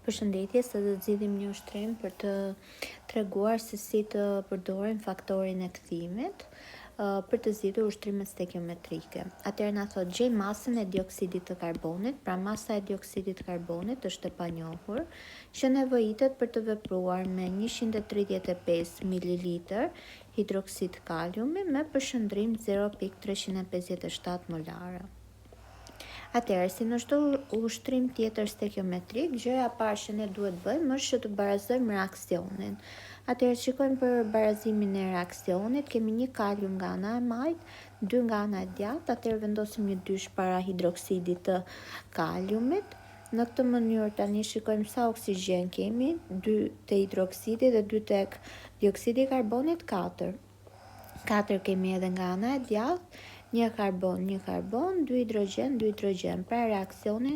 Përshëndetje, sot do të zgjidhim një ushtrim për të treguar se si të përdorim faktorin e kthimit për të zgjidhur ushtrimet stekiometrike. Atëherë na thot gjej masën e dioksidit të karbonit, pra masa e dioksidit të karbonit është e panjohur, që nevojitet për të vepruar me 135 ml hidroksid kaliumi me përshëndrim 0.357 molare. Atëherë, si në çdo ushtrim tjetër stekiometrik, gjëja e parë që ne duhet bëjmë është që të barazojmë reaksionin. Atëherë, shikojmë për barazimin e reaksionit, kemi një kalium nga ana e majt, 2 nga ana e djathtë, atëherë vendosim një dysh para hidroksidit të kaliumit. Në këtë mënyrë tani shikojmë sa oksigjen kemi, 2 te hidroksidi dhe 2 tek dioksidi i karbonit, 4. 4 kemi edhe nga ana e djathtë, një karbon, 2 hidrogen, pra reakcioni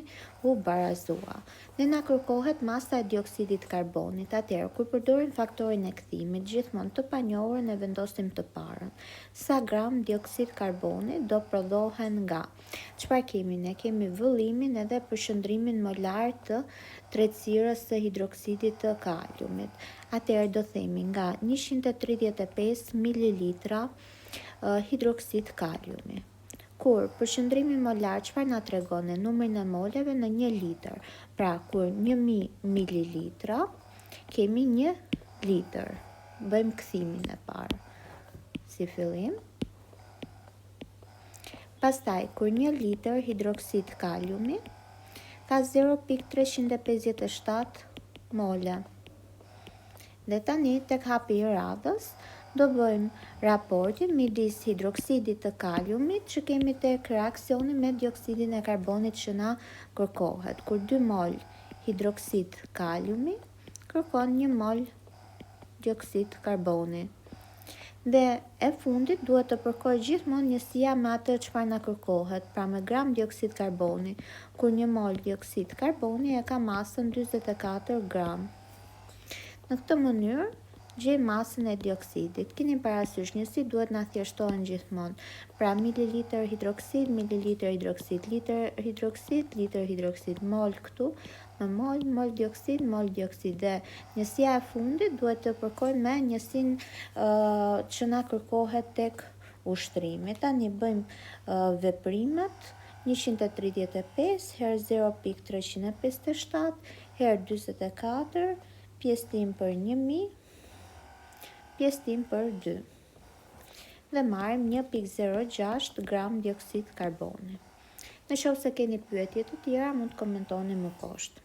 u barazua. Dhe na kërkohet masa e dioksidit karbonit. Atëherë, kur përdorim faktorin e kthimit, gjithmonë të panjohurën e vendosim të parën. Sa gram dioksid karbonit do prodhohen nga. Çfarë kemi ne? Kemi vëllimin edhe përshëndrimin molar të tretësirës së hidroksidit të kaliumit. Atëherë do themi nga 135 ml hidroksid kaliumi. Kur përshëndrimi molar çfarë na tregon numrin e moleve në 1 litër. Pra kur 1000 ml kemi 1 litër. Bëjmë kthimin e parë. Si fillim. Pastaj kur 1 litër hidroksid kaliumi ka 0.357 mole. Dhe tani tek hapi i radhës do bëjmë raportin midis hidroksidit të kaliumit që kemi tek reaksioni me dioksidin e karbonit që na kërkohet. Kur 2 mol hidroksid kaliumi kërkon 1 mol dioksid karboni. Dhe e fundit duhet të përkoj gjithmonë njësia me atë çfarë na kërkohet, pra me gram dioksid karboni, kur 1 mol dioksid karboni e ka masën 44 gram. Në këtë mënyrë gjej masën e dioksidit. Keni parasysh njësi duhet na thjeshtohen gjithmonë. Pra mililitër hidroksid, mililitër hidroksid, litër hidroksid, litër hidroksid, mol këtu, me mol, mol dioksid, dhe njësia e fundit duhet të përkojmë me njësinë që na kërkohet tek ushtrimi. Tani bëjmë veprimet 135 herë 0.357 herë 44 pjesëtim për 1000 pjesëtim për 2 dhe marrim 1.06 gram dioksid karboni. Në qoftë se keni pyetje të tjera, mund të komentoni më poshtë.